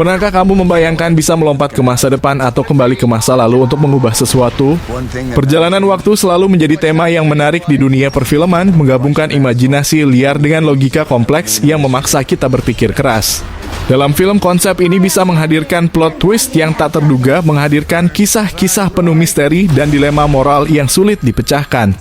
Pernahkah kamu membayangkan bisa melompat ke masa depan atau kembali ke masa lalu untuk mengubah sesuatu? Perjalanan waktu selalu menjadi tema yang menarik di dunia perfilman, menggabungkan imajinasi liar dengan logika kompleks yang memaksa kita berpikir keras. Dalam film, konsep ini bisa menghadirkan plot twist yang tak terduga, menghadirkan kisah-kisah penuh misteri dan dilema moral yang sulit dipecahkan.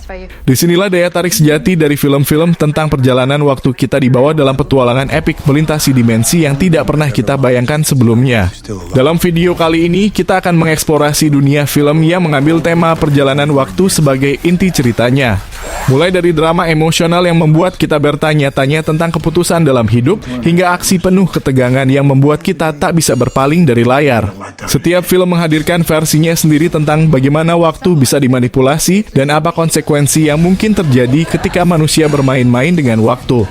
Disinilah daya tarik sejati dari film-film tentang perjalanan waktu, kita dibawa dalam petualangan epik melintasi dimensi yang tidak pernah kita bayangkan sebelumnya. Dalam video kali ini, kita akan mengeksplorasi dunia film yang mengambil tema perjalanan waktu sebagai inti ceritanya. Mulai dari drama emosional yang membuat kita bertanya-tanya tentang keputusan dalam hidup, hingga aksi penuh ketegangan yang membuat kita tak bisa berpaling dari layar. Setiap film menghadirkan versinya sendiri tentang bagaimana waktu bisa dimanipulasi dan apa konsekuensi yang mungkin terjadi ketika manusia bermain-main dengan waktu.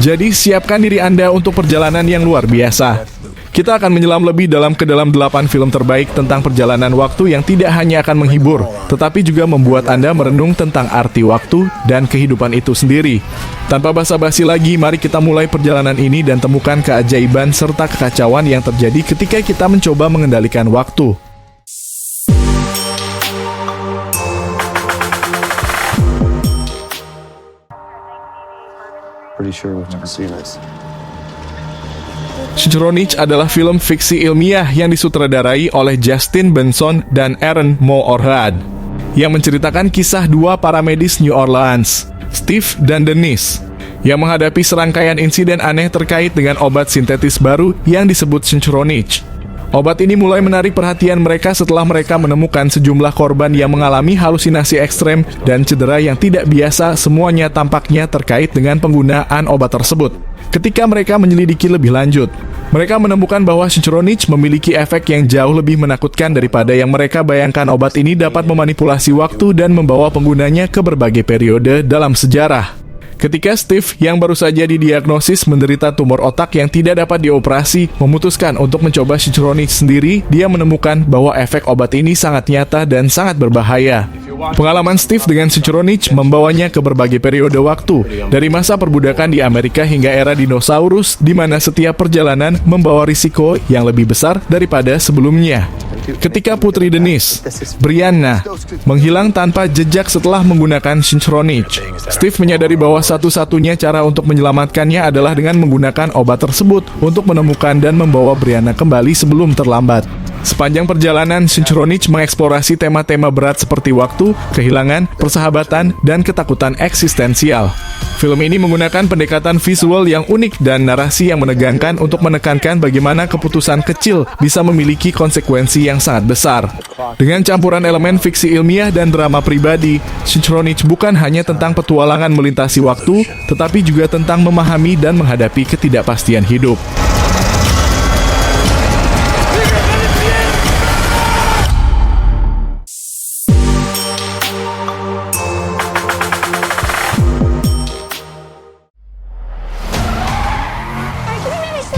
Jadi siapkan diri Anda untuk perjalanan yang luar biasa. Kita akan menyelam lebih dalam ke dalam 8 film terbaik tentang perjalanan waktu yang tidak hanya akan menghibur, tetapi juga membuat Anda merenung tentang arti waktu dan kehidupan itu sendiri. Tanpa basa-basi lagi, mari kita mulai perjalanan ini dan temukan keajaiban serta kekacauan yang terjadi ketika kita mencoba mengendalikan waktu. Pretty sure we've never seen this. Synchronich adalah film fiksi ilmiah yang disutradarai oleh Justin Benson dan Aaron Moorhead, yang menceritakan kisah dua para medis New Orleans, Steve dan Denise, yang menghadapi serangkaian insiden aneh terkait dengan obat sintetis baru yang disebut Synchronich. Obat ini mulai menarik perhatian mereka setelah mereka menemukan sejumlah korban yang mengalami halusinasi ekstrem dan cedera yang tidak biasa, semuanya tampaknya terkait dengan penggunaan obat tersebut. Ketika mereka menyelidiki lebih lanjut, mereka menemukan bahwa Synchronich memiliki efek yang jauh lebih menakutkan daripada yang mereka bayangkan. Obat ini dapat memanipulasi waktu dan membawa penggunanya ke berbagai periode dalam sejarah. Ketika Steve, yang baru saja didiagnosis menderita tumor otak yang tidak dapat dioperasi, memutuskan untuk mencoba Synchronich sendiri, dia menemukan bahwa efek obat ini sangat nyata dan sangat berbahaya. Pengalaman Steve dengan Synchronich membawanya ke berbagai periode waktu, dari masa perbudakan di Amerika hingga era dinosaurus, di mana setiap perjalanan membawa risiko yang lebih besar daripada sebelumnya. Ketika putri Denise, Brianna, menghilang tanpa jejak setelah menggunakan Synchronich, Steve menyadari bahwa satu-satunya cara untuk menyelamatkannya adalah dengan menggunakan obat tersebut untuk menemukan dan membawa Brianna kembali sebelum terlambat. Sepanjang perjalanan, Synchronich mengeksplorasi tema-tema berat seperti waktu, kehilangan, persahabatan, dan ketakutan eksistensial. Film ini menggunakan pendekatan visual yang unik dan narasi yang menegangkan untuk menekankan bagaimana keputusan kecil bisa memiliki konsekuensi yang sangat besar. Dengan campuran elemen fiksi ilmiah dan drama pribadi, Synchronich bukan hanya tentang petualangan melintasi waktu, tetapi juga tentang memahami dan menghadapi ketidakpastian hidup.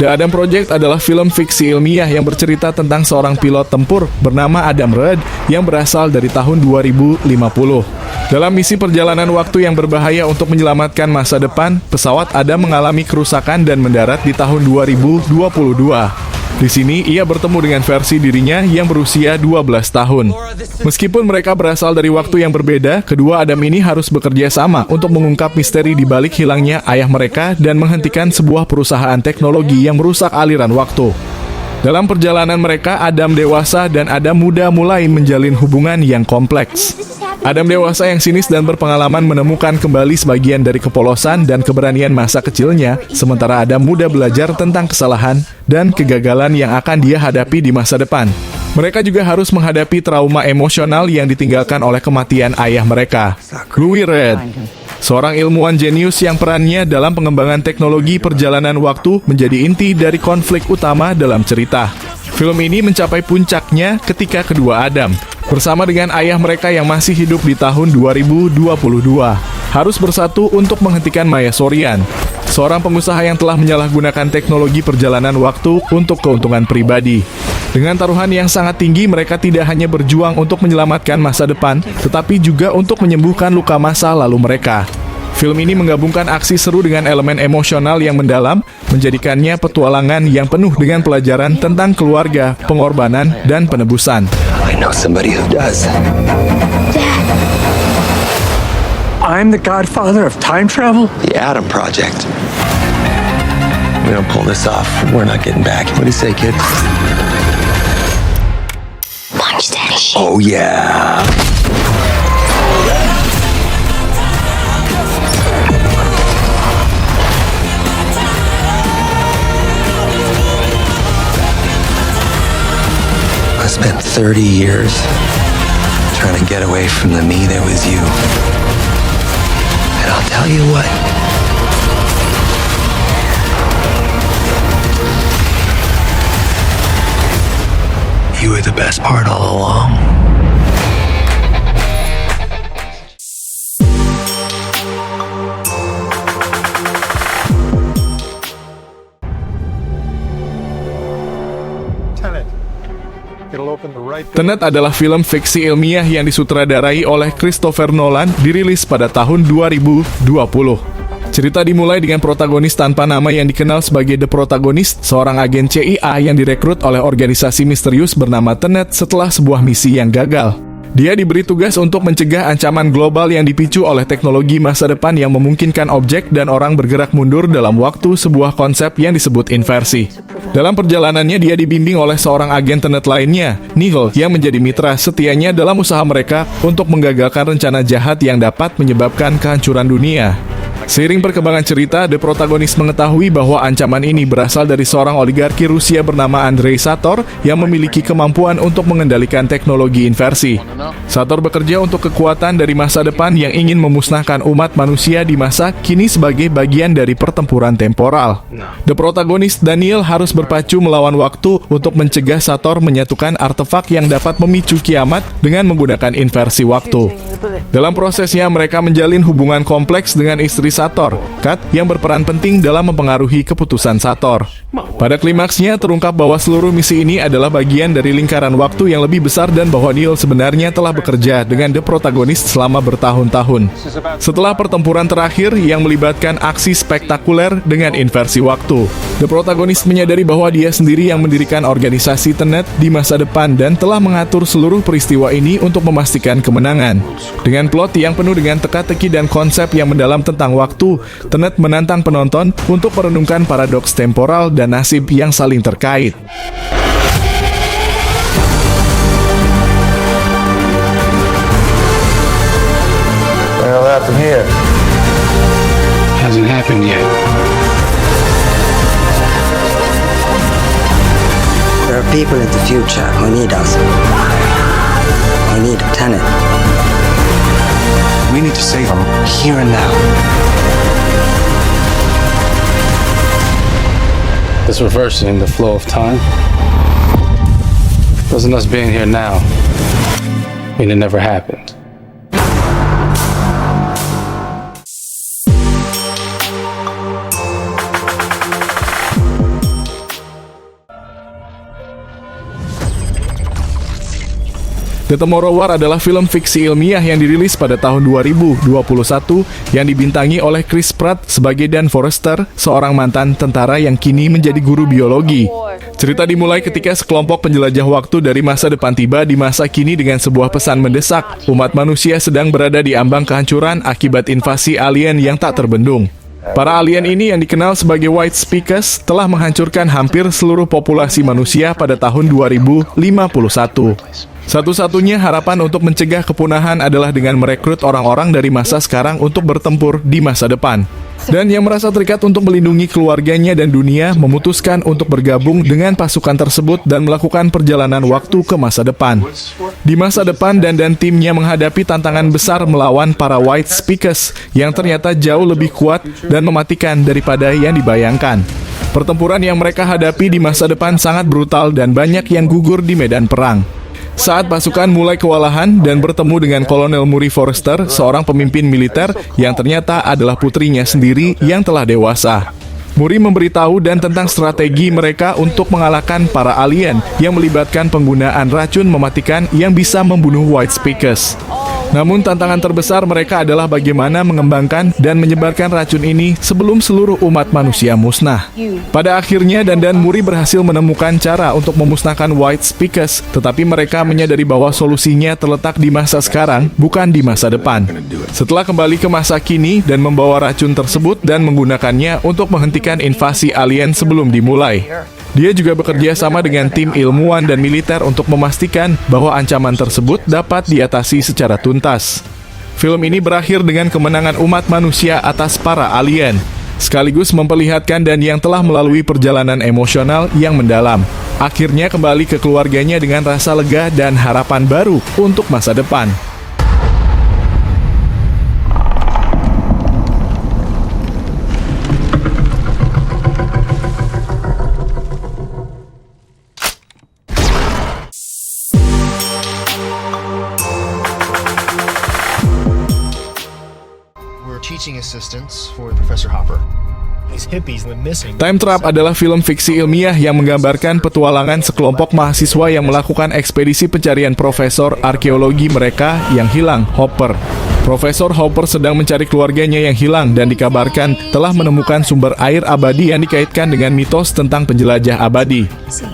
The Adam Project adalah film fiksi ilmiah yang bercerita tentang seorang pilot tempur bernama Adam Rudd yang berasal dari tahun 2050. Dalam misi perjalanan waktu yang berbahaya untuk menyelamatkan masa depan, pesawat Adam mengalami kerusakan dan mendarat di tahun 2022. Di sini, ia bertemu dengan versi dirinya yang berusia 12 tahun. Meskipun mereka berasal dari waktu yang berbeda, kedua Adam ini harus bekerja sama untuk mengungkap misteri di balik hilangnya ayah mereka dan menghentikan sebuah perusahaan teknologi yang merusak aliran waktu. Dalam perjalanan mereka, Adam dewasa dan Adam muda mulai menjalin hubungan yang kompleks. Adam dewasa yang sinis dan berpengalaman menemukan kembali sebagian dari kepolosan dan keberanian masa kecilnya, sementara Adam muda belajar tentang kesalahan dan kegagalan yang akan dia hadapi di masa depan. Mereka juga harus menghadapi trauma emosional yang ditinggalkan oleh kematian ayah mereka. Louis Red, seorang ilmuwan jenius yang perannya dalam pengembangan teknologi perjalanan waktu menjadi inti dari konflik utama dalam cerita. Film ini mencapai puncaknya ketika kedua Adam, bersama dengan ayah mereka yang masih hidup di tahun 2022, harus bersatu untuk menghentikan Maya Sorian, seorang pengusaha yang telah menyalahgunakan teknologi perjalanan waktu untuk keuntungan pribadi. Dengan taruhan yang sangat tinggi, mereka tidak hanya berjuang untuk menyelamatkan masa depan, tetapi juga untuk menyembuhkan luka masa lalu mereka. Film ini menggabungkan aksi seru dengan elemen emosional yang mendalam, menjadikannya petualangan yang penuh dengan pelajaran tentang keluarga, pengorbanan, dan penebusan. I know somebody who does. I'm the godfather of time travel? The Adam Project. We don't pull this off, we're not getting back. What do you say, kid? Punch that shit. Oh, yeah. I spent 30 years trying to get away from the me that was you. And I'll tell you what. You were the best part all along. Tenet adalah film fiksi ilmiah yang disutradarai oleh Christopher Nolan, dirilis pada tahun 2020. Cerita dimulai dengan protagonis tanpa nama yang dikenal sebagai The Protagonist, seorang agen CIA yang direkrut oleh organisasi misterius bernama Tenet setelah sebuah misi yang gagal. Dia diberi tugas untuk mencegah ancaman global yang dipicu oleh teknologi masa depan yang memungkinkan objek dan orang bergerak mundur dalam waktu, sebuah konsep yang disebut inversi. Dalam perjalanannya, dia dibimbing oleh seorang agen Tenet lainnya, Nihil, yang menjadi mitra setianya dalam usaha mereka untuk menggagalkan rencana jahat yang dapat menyebabkan kehancuran dunia. Seiring perkembangan cerita, The Protagonist mengetahui bahwa ancaman ini berasal dari seorang oligarki Rusia bernama Andrei Sator yang memiliki kemampuan untuk mengendalikan teknologi inversi. Sator bekerja untuk kekuatan dari masa depan yang ingin memusnahkan umat manusia di masa kini sebagai bagian dari pertempuran temporal. The Protagonist Daniel harus berpacu melawan waktu untuk mencegah Sator menyatukan artefak yang dapat memicu kiamat dengan menggunakan inversi waktu. Dalam prosesnya, mereka menjalin hubungan kompleks dengan istri Sator, Kat, yang berperan penting dalam mempengaruhi keputusan Sator. Pada klimaksnya, terungkap bahwa seluruh misi ini adalah bagian dari lingkaran waktu yang lebih besar dan bahwa Neil sebenarnya telah bekerja dengan The Protagonist selama bertahun-tahun. Setelah pertempuran terakhir yang melibatkan aksi spektakuler dengan inversi waktu, The Protagonist menyadari bahwa dia sendiri yang mendirikan organisasi Tenet di masa depan dan telah mengatur seluruh peristiwa ini untuk memastikan kemenangan. Dengan plot yang penuh dengan teka-teki dan konsep yang mendalam tentang waktu, Tenet menantang penonton untuk merenungkan paradoks temporal dan nasib yang saling terkait. What'll happen here? Hasn't happened yet. There are people in the future who need us. We need Tenet. We need to save them here and now. This reversing the flow of time. Doesn't us being here now mean it never happened? The Tomorrow War adalah film fiksi ilmiah yang dirilis pada tahun 2021 yang dibintangi oleh Chris Pratt sebagai Dan Forrester, seorang mantan tentara yang kini menjadi guru biologi. Cerita dimulai ketika sekelompok penjelajah waktu dari masa depan tiba di masa kini dengan sebuah pesan mendesak. Umat manusia sedang berada di ambang kehancuran akibat invasi alien yang tak terbendung. Para alien ini yang dikenal sebagai White Speakers telah menghancurkan hampir seluruh populasi manusia pada tahun 2051. Satu-satunya harapan untuk mencegah kepunahan adalah dengan merekrut orang-orang dari masa sekarang untuk bertempur di masa depan. Dan yang merasa terikat untuk melindungi keluarganya dan dunia memutuskan untuk bergabung dengan pasukan tersebut dan melakukan perjalanan waktu ke masa depan. Di masa depan, Dan timnya menghadapi tantangan besar melawan para White Speakers yang ternyata jauh lebih kuat dan mematikan daripada yang dibayangkan. Pertempuran yang mereka hadapi di masa depan sangat brutal dan banyak yang gugur di medan perang. Saat pasukan mulai kewalahan dan bertemu dengan Kolonel Murray Forrester, seorang pemimpin militer yang ternyata adalah putrinya sendiri yang telah dewasa. Murray memberitahu Dan tentang strategi mereka untuk mengalahkan para alien yang melibatkan penggunaan racun mematikan yang bisa membunuh White Speakers. Namun tantangan terbesar mereka adalah bagaimana mengembangkan dan menyebarkan racun ini sebelum seluruh umat manusia musnah. Pada akhirnya Dan Muri berhasil menemukan cara untuk memusnahkan White Speakers, tetapi mereka menyadari bahwa solusinya terletak di masa sekarang, bukan di masa depan. Setelah kembali ke masa kini dan membawa racun tersebut dan menggunakannya untuk menghentikan invasi alien sebelum dimulai. Dia juga bekerja sama dengan tim ilmuwan dan militer untuk memastikan bahwa ancaman tersebut dapat diatasi secara tuntas. Film ini berakhir dengan kemenangan umat manusia atas para alien, sekaligus memperlihatkan Dan yang telah melalui perjalanan emosional yang mendalam. Akhirnya kembali ke keluarganya dengan rasa lega dan harapan baru untuk masa depan. Teaching assistants for Professor Hopper. These hippies went missing. Time Trap adalah film fiksi ilmiah yang menggambarkan petualangan sekelompok mahasiswa yang melakukan ekspedisi pencarian profesor arkeologi mereka yang hilang, Hopper. Profesor Hopper sedang mencari keluarganya yang hilang dan dikabarkan telah menemukan sumber air abadi yang dikaitkan dengan mitos tentang penjelajah abadi.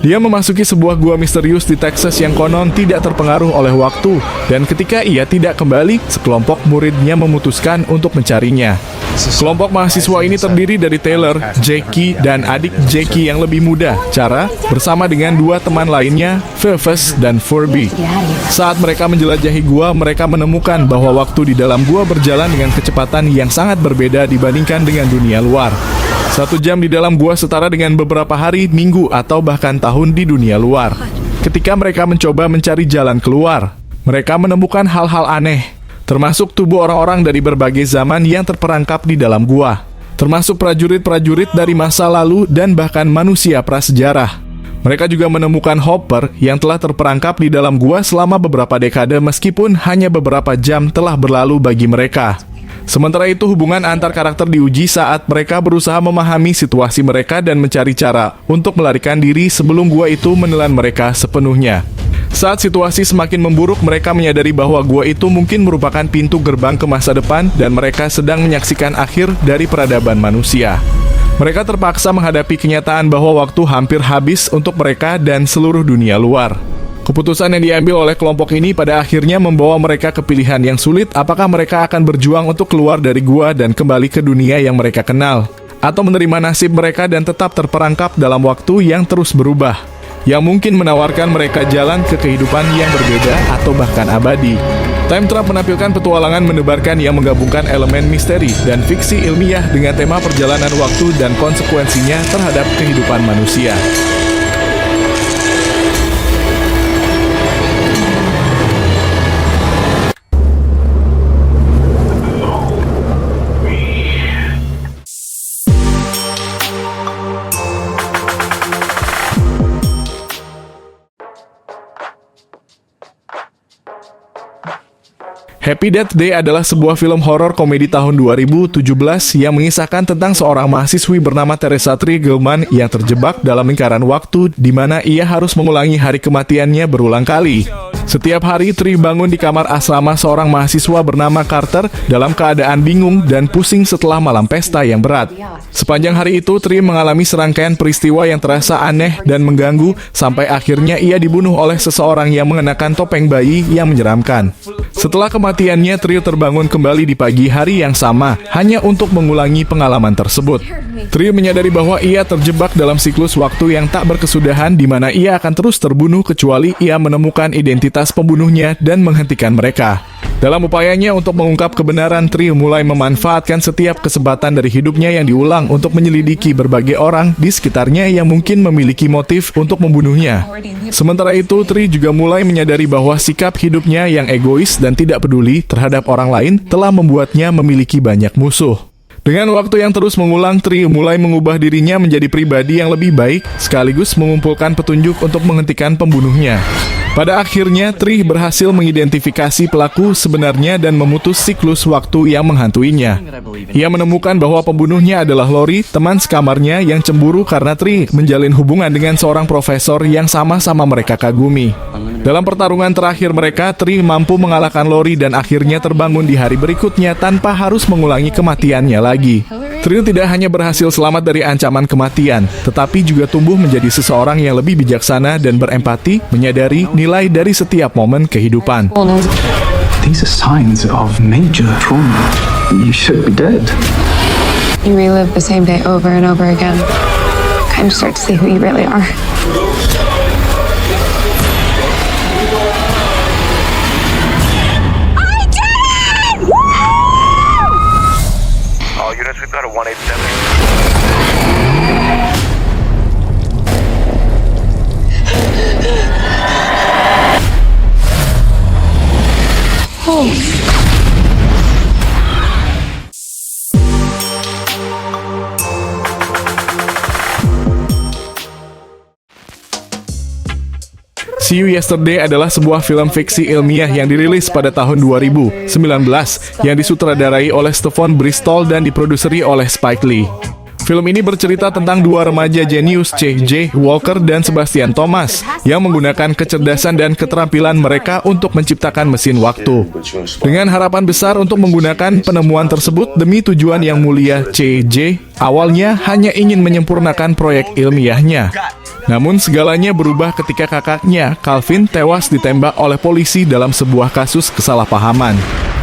Dia memasuki sebuah gua misterius di Texas yang konon tidak terpengaruh oleh waktu, dan ketika ia tidak kembali, sekelompok muridnya memutuskan untuk mencarinya. Kelompok mahasiswa ini terdiri dari Taylor, Jackie, dan adik Jackie yang lebih muda, Cara, bersama dengan dua teman lainnya, Phoebus dan Furby. Saat mereka menjelajahi gua, mereka menemukan bahwa waktu di dalam gua berjalan dengan kecepatan yang sangat berbeda dibandingkan dengan dunia luar. 1 jam di dalam gua setara dengan beberapa hari, minggu, atau bahkan tahun di dunia luar. Ketika mereka mencoba mencari jalan keluar, mereka menemukan hal-hal aneh, termasuk tubuh orang-orang dari berbagai zaman yang terperangkap di dalam gua, termasuk prajurit-prajurit dari masa lalu dan bahkan manusia prasejarah. Mereka juga menemukan Hopper yang telah terperangkap di dalam gua selama beberapa dekade meskipun hanya beberapa jam telah berlalu bagi mereka. Sementara itu, hubungan antar karakter diuji saat mereka berusaha memahami situasi mereka dan mencari cara untuk melarikan diri sebelum gua itu menelan mereka sepenuhnya. Saat situasi semakin memburuk, mereka menyadari bahwa gua itu mungkin merupakan pintu gerbang ke masa depan dan mereka sedang menyaksikan akhir dari peradaban manusia. Mereka terpaksa menghadapi kenyataan bahwa waktu hampir habis untuk mereka dan seluruh dunia luar. Keputusan yang diambil oleh kelompok ini pada akhirnya membawa mereka ke pilihan yang sulit, apakah mereka akan berjuang untuk keluar dari gua dan kembali ke dunia yang mereka kenal, atau menerima nasib mereka dan tetap terperangkap dalam waktu yang terus berubah, yang mungkin menawarkan mereka jalan ke kehidupan yang berbeda atau bahkan abadi. Time Trap menampilkan petualangan menebarkan yang menggabungkan elemen misteri dan fiksi ilmiah dengan tema perjalanan waktu dan konsekuensinya terhadap kehidupan manusia. Happy Death Day adalah sebuah film horor komedi tahun 2017 yang mengisahkan tentang seorang mahasiswi bernama Teresa Tree Gilman yang terjebak dalam lingkaran waktu di mana ia harus mengulangi hari kematiannya berulang kali. Setiap hari, Tree bangun di kamar asrama seorang mahasiswa bernama Carter dalam keadaan bingung dan pusing setelah malam pesta yang berat. Sepanjang hari itu, Tree mengalami serangkaian peristiwa yang terasa aneh dan mengganggu sampai akhirnya ia dibunuh oleh seseorang yang mengenakan topeng bayi yang menyeramkan. Setelah kematiannya, Tree terbangun kembali di pagi hari yang sama hanya untuk mengulangi pengalaman tersebut. Tree menyadari bahwa ia terjebak dalam siklus waktu yang tak berkesudahan di mana ia akan terus terbunuh kecuali ia menemukan identitas pembunuhnya dan menghentikan mereka. Dalam upayanya untuk mengungkap kebenaran, Tree mulai memanfaatkan setiap kesempatan dari hidupnya yang diulang untuk menyelidiki berbagai orang di sekitarnya yang mungkin memiliki motif untuk membunuhnya. Sementara itu, Tree juga mulai menyadari bahwa sikap hidupnya yang egois dan tidak peduli terhadap orang lain telah membuatnya memiliki banyak musuh. Dengan waktu yang terus mengulang, Tree mulai mengubah dirinya menjadi pribadi yang lebih baik, sekaligus mengumpulkan petunjuk untuk menghentikan pembunuhnya. Pada akhirnya, Tree berhasil mengidentifikasi pelaku sebenarnya dan memutus siklus waktu yang menghantuinya. Ia menemukan bahwa pembunuhnya adalah Lori, teman sekamarnya yang cemburu karena Tree menjalin hubungan dengan seorang profesor yang sama-sama mereka kagumi. Dalam pertarungan terakhir mereka, Tree mampu mengalahkan Lori dan akhirnya terbangun di hari berikutnya tanpa harus mengulangi kematiannya lagi. Tree tidak hanya berhasil selamat dari ancaman kematian, tetapi juga tumbuh menjadi seseorang yang lebih bijaksana dan berempati, menyadari nilai dari setiap momen kehidupan. These are signs of major trauma. You should be dead. You relive the same day over and over again. Kind of start to see who you really are. All units, we've got a 187. See You Yesterday adalah sebuah film fiksi ilmiah yang dirilis pada tahun 2019 yang disutradarai oleh Stephen Bristol dan diproduseri oleh Spike Lee. Film ini bercerita tentang dua remaja jenius, C.J. Walker dan Sebastian Thomas, yang menggunakan kecerdasan dan keterampilan mereka untuk menciptakan mesin waktu. Dengan harapan besar untuk menggunakan penemuan tersebut demi tujuan yang mulia, C.J. awalnya hanya ingin menyempurnakan proyek ilmiahnya. Namun segalanya berubah ketika kakaknya, Calvin, tewas ditembak oleh polisi dalam sebuah kasus kesalahpahaman.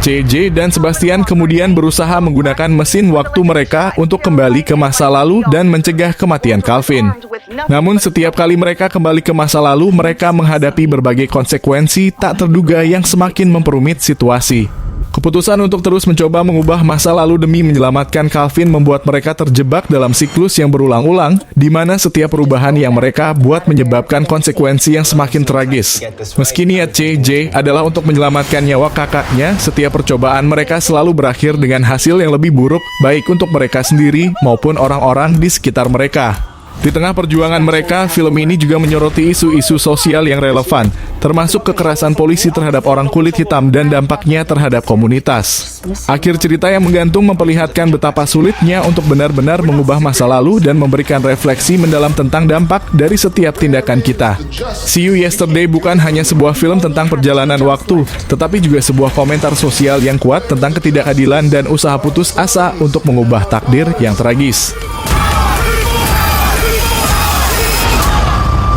C.J. dan Sebastian kemudian berusaha menggunakan mesin waktu mereka untuk kembali ke masa lalu dan mencegah kematian Calvin. Namun setiap kali mereka kembali ke masa lalu, mereka menghadapi berbagai konsekuensi tak terduga yang semakin memperumit situasi. Keputusan untuk terus mencoba mengubah masa lalu demi menyelamatkan Calvin membuat mereka terjebak dalam siklus yang berulang-ulang, di mana setiap perubahan yang mereka buat menyebabkan konsekuensi yang semakin tragis. Meski niat C.J. adalah untuk menyelamatkan nyawa kakaknya, setiap percobaan mereka selalu berakhir dengan hasil yang lebih buruk, baik untuk mereka sendiri maupun orang-orang di sekitar mereka. Di tengah perjuangan mereka, film ini juga menyoroti isu-isu sosial yang relevan, termasuk kekerasan polisi terhadap orang kulit hitam dan dampaknya terhadap komunitas. Akhir cerita yang menggantung memperlihatkan betapa sulitnya untuk benar-benar mengubah masa lalu dan memberikan refleksi mendalam tentang dampak dari setiap tindakan kita. See You Yesterday bukan hanya sebuah film tentang perjalanan waktu, tetapi juga sebuah komentar sosial yang kuat tentang ketidakadilan dan usaha putus asa untuk mengubah takdir yang tragis.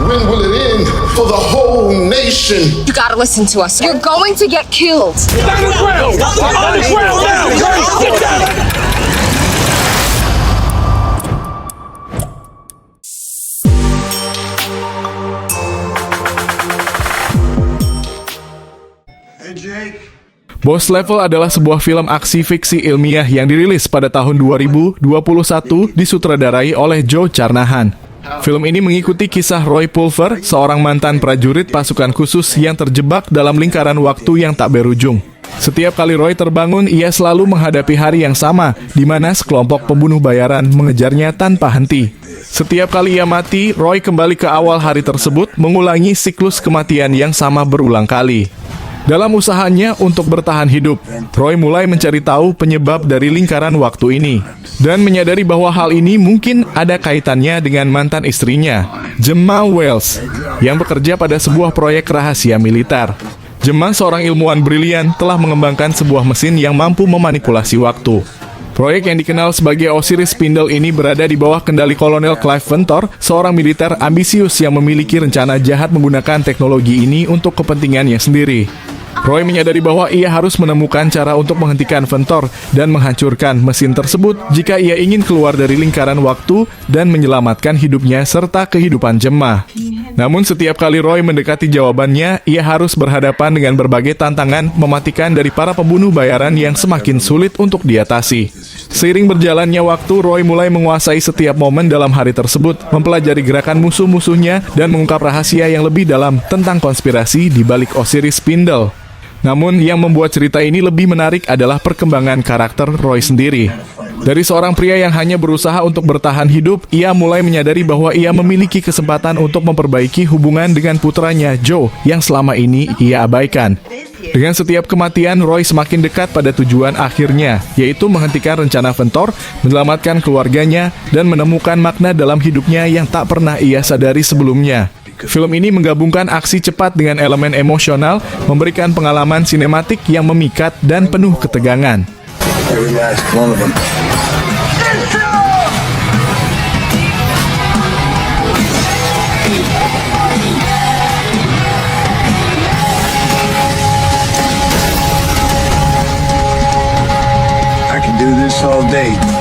When will it end for the whole nation? You gotta listen to us. You're going to get killed. On the ground! On the ground now! Get down! Hey Jake. Boss Level adalah sebuah film aksi fiksi ilmiah yang dirilis pada tahun 2021 disutradarai oleh Joe Carnahan. Film ini mengikuti kisah Roy Pulver, seorang mantan prajurit pasukan khusus yang terjebak dalam lingkaran waktu yang tak berujung. Setiap kali Roy terbangun, ia selalu menghadapi hari yang sama, di mana sekelompok pembunuh bayaran mengejarnya tanpa henti. Setiap kali ia mati, Roy kembali ke awal hari tersebut, mengulangi siklus kematian yang sama berulang kali. Dalam usahanya untuk bertahan hidup, Roy mulai mencari tahu penyebab dari lingkaran waktu ini dan menyadari bahwa hal ini mungkin ada kaitannya dengan mantan istrinya, Gemma Wells, yang bekerja pada sebuah proyek rahasia militer. Gemma, seorang ilmuwan brilian, telah mengembangkan sebuah mesin yang mampu memanipulasi waktu. Proyek yang dikenal sebagai Osiris Spindle ini berada di bawah kendali Kolonel Clive Ventor, seorang militer ambisius yang memiliki rencana jahat menggunakan teknologi ini untuk kepentingannya sendiri. Roy menyadari bahwa ia harus menemukan cara untuk menghentikan Ventor dan menghancurkan mesin tersebut jika ia ingin keluar dari lingkaran waktu dan menyelamatkan hidupnya serta kehidupan Gemma. Namun setiap kali Roy mendekati jawabannya, ia harus berhadapan dengan berbagai tantangan mematikan dari para pembunuh bayaran yang semakin sulit untuk diatasi. Seiring berjalannya waktu, Roy mulai menguasai setiap momen dalam hari tersebut, mempelajari gerakan musuh-musuhnya, dan mengungkap rahasia yang lebih dalam tentang konspirasi di balik Osiris Spindle. Namun yang membuat cerita ini lebih menarik adalah perkembangan karakter Roy sendiri. Dari seorang pria yang hanya berusaha untuk bertahan hidup, ia mulai menyadari bahwa ia memiliki kesempatan untuk memperbaiki hubungan dengan putranya, Joe, yang selama ini ia abaikan. Dengan setiap kematian, Roy semakin dekat pada tujuan akhirnya, yaitu menghentikan rencana Ventor, menyelamatkan keluarganya, dan menemukan makna dalam hidupnya yang tak pernah ia sadari sebelumnya. Film ini menggabungkan aksi cepat dengan elemen emosional, memberikan pengalaman sinematik yang memikat dan penuh ketegangan. Every last one of them. I can do this all day.